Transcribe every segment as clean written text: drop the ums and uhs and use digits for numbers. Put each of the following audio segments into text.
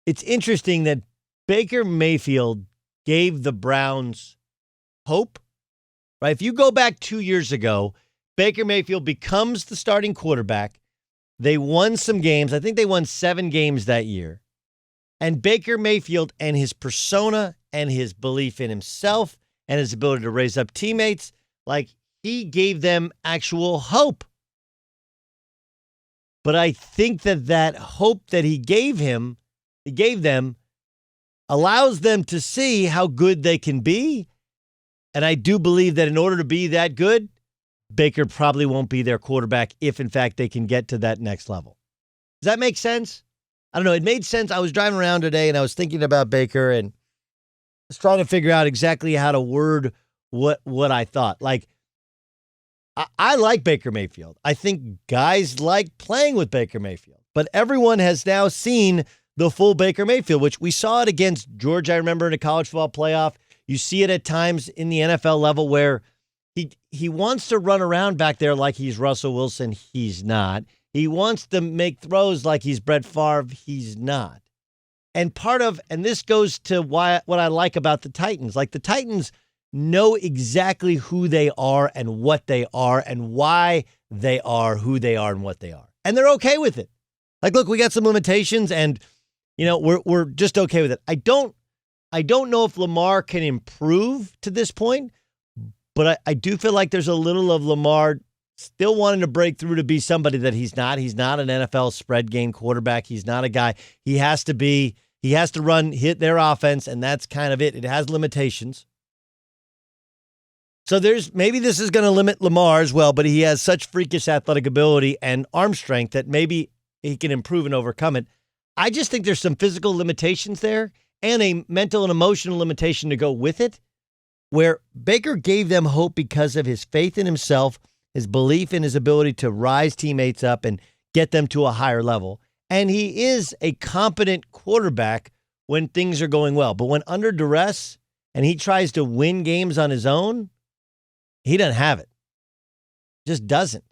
it's interesting that Baker Mayfield gave the Browns hope, right? If you go back 2 years ago, Baker Mayfield becomes the starting quarterback. They won some games. I think they won 7 games that year. And Baker Mayfield and his persona and his belief in himself and his ability to raise up teammates, like he gave them actual hope. But I think that hope that he gave them allows them to see how good they can be. And I do believe that in order to be that good, Baker probably won't be their quarterback if, in fact, they can get to that next level. Does that make sense? I don't know. It made sense. I was driving around today and I was thinking about Baker and was trying to figure out exactly how to word what I thought. Like, I like Baker Mayfield. I think guys like playing with Baker Mayfield. But everyone has now seen the full Baker Mayfield, which we saw it against Georgia, I remember, in a college football playoff. You see it at times in the NFL level where he wants to run around back there like he's Russell Wilson. He's not. He wants to make throws like he's Brett Favre. He's not. And this goes to what I like about the Titans. Like the Titans know exactly who they are and what they are and why they are who they are and what they are. And they're okay with it. Like, look, we got some limitations and, we're just okay with it. I don't know if Lamar can improve to this point, but I do feel like there's a little of Lamar still wanting to break through to be somebody that he's not. He's not an NFL spread game quarterback. He's not a guy. He has to hit their offense, and that's kind of it. It has limitations. So maybe this is going to limit Lamar as well, but he has such freakish athletic ability and arm strength that maybe he can improve and overcome it. I just think there's some physical limitations there and a mental and emotional limitation to go with it, where Baker gave them hope because of his faith in himself, his belief in his ability to rise teammates up and get them to a higher level. And he is a competent quarterback when things are going well. But when under duress and he tries to win games on his own, he doesn't have it. Just doesn't.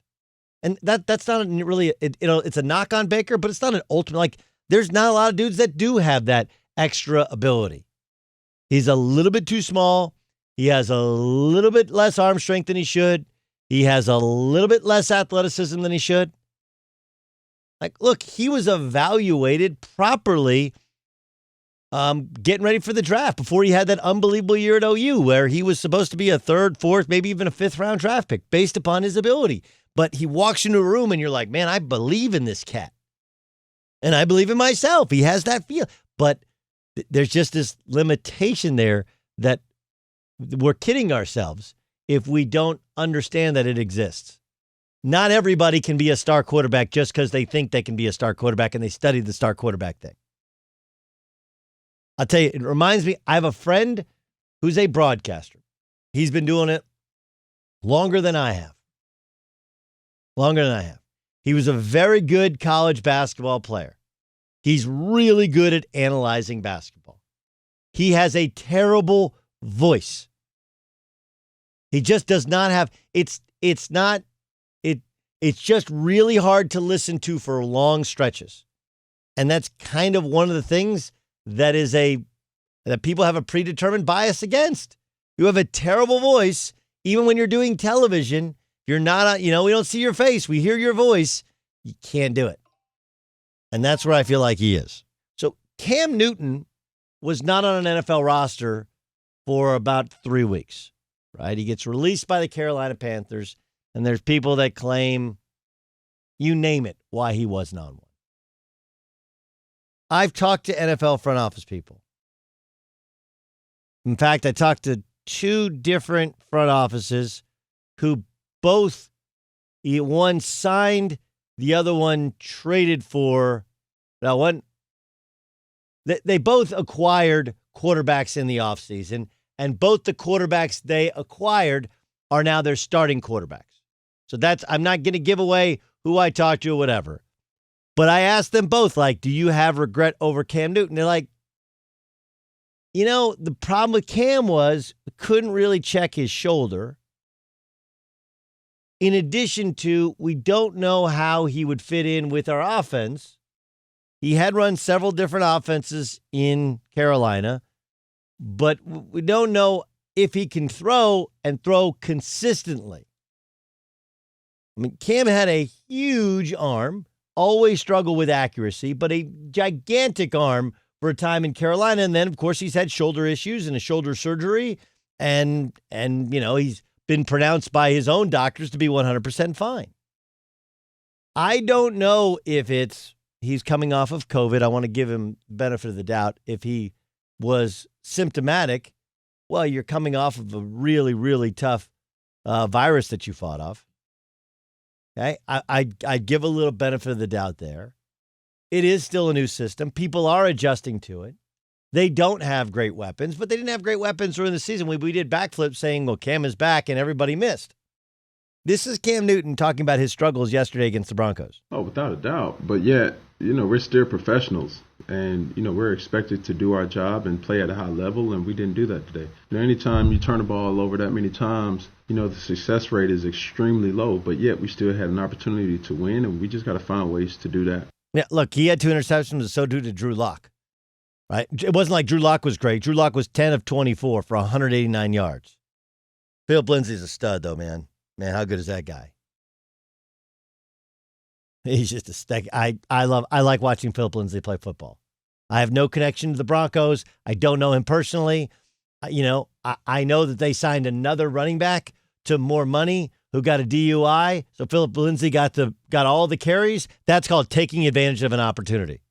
And that's not really, it's a knock on Baker, but it's not an ultimate, like there's not a lot of dudes that do have that extra ability. He's a little bit too small. He has a little bit less arm strength than he should. He has a little bit less athleticism than he should. Like, look, he was evaluated properly getting ready for the draft before he had that unbelievable year at OU where he was supposed to be a 3rd, 4th, maybe even a 5th round draft pick based upon his ability. But he walks into a room and you're like, man, I believe in this cat. And I believe in myself. He has that feel. But there's just this limitation there that we're kidding ourselves if we don't understand that it exists. Not everybody can be a star quarterback just because they think they can be a star quarterback and they study the star quarterback thing. I'll tell you, it reminds me, I have a friend who's a broadcaster. He's been doing it longer than I have. He was a very good college basketball player. He's really good at analyzing basketball. He has a terrible voice. He just does not have, it's just really hard to listen to for long stretches. And that's kind of one of the things that people have a predetermined bias against. You have a terrible voice, even when you're doing television. You're not, we don't see your face. We hear your voice. You can't do it. And that's where I feel like he is. So Cam Newton was not on an NFL roster for about 3 weeks, right? He gets released by the Carolina Panthers, and there's people that claim, you name it, why he wasn't on one. I've talked to NFL front office people. In fact, I talked to 2 different front offices who both, one signed, the other one traded for. Now, they both acquired quarterbacks in the offseason, and both the quarterbacks they acquired are now their starting quarterbacks. So I'm not going to give away who I talked to or whatever. But I asked them both, like, do you have regret over Cam Newton? They're like, the problem with Cam was we couldn't really check his shoulder. In addition to, we don't know how he would fit in with our offense. He had run several different offenses in Carolina, but we don't know if he can throw and throw consistently. I mean, Cam had a huge arm, always struggled with accuracy, but a gigantic arm for a time in Carolina. And then, of course, he's had shoulder issues and a shoulder surgery. And he's been pronounced by his own doctors to be 100% fine. I don't know if he's coming off of COVID. I want to give him benefit of the doubt. If he was symptomatic, well, you're coming off of a really, really tough virus that you fought off. Okay, I give a little benefit of the doubt there. It is still a new system. People are adjusting to it. They don't have great weapons, but they didn't have great weapons during the season. We did backflips saying, well, Cam is back, and everybody missed. This is Cam Newton talking about his struggles yesterday against the Broncos. Oh, without a doubt. But yet, we're still professionals, and, we're expected to do our job and play at a high level, and we didn't do that today. Anytime you turn the ball over that many times, the success rate is extremely low, but yet we still had an opportunity to win, and we just got to find ways to do that. Yeah, look, he had 2 interceptions, and so did Drew Lock. Right? It wasn't like Drew Lock was great. Drew Lock was 10 of 24 for 189 yards. Philip Lindsay's a stud, though, man. Man, how good is that guy? He's just a stick. I like watching Philip Lindsay play football. I have no connection to the Broncos. I don't know him personally. I know that they signed another running back to more money who got a DUI. So Philip Lindsay got all the carries. That's called taking advantage of an opportunity.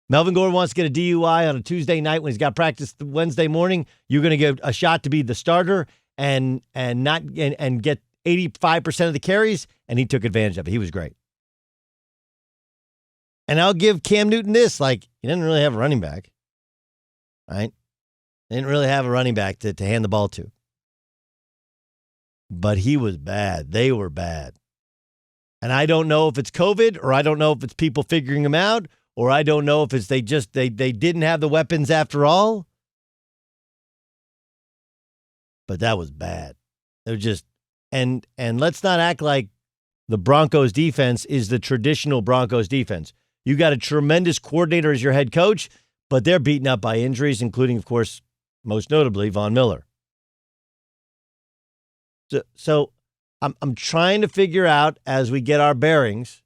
Melvin Gordon wants to get a DUI on a Tuesday night when he's got practice Wednesday morning. You're going to give a shot to be the starter and get 85% of the carries, and he took advantage of it. He was great. And I'll give Cam Newton this, he didn't really have a running back, right? They didn't really have a running back to hand the ball to. But he was bad. They were bad. And I don't know if it's COVID, or I don't know if it's people figuring him out, or I don't know if it's they didn't have the weapons after all. But that was bad. They're just and let's not act like the Broncos defense is the traditional Broncos defense. You got a tremendous coordinator as your head coach, but they're beaten up by injuries, including, of course, most notably Von Miller. So I'm trying to figure out as we get our bearings.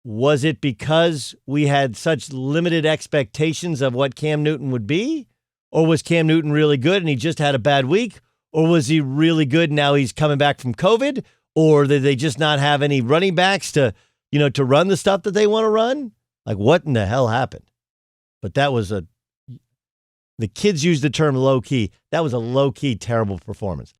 Was it because we had such limited expectations of what Cam Newton would be? Or was Cam Newton really good and he just had a bad week? Or was he really good and now he's coming back from COVID? Or did they just not have any running backs to run the stuff that they want to run? What in the hell happened? But that was the kids use the term low key. That was a low key, terrible performance.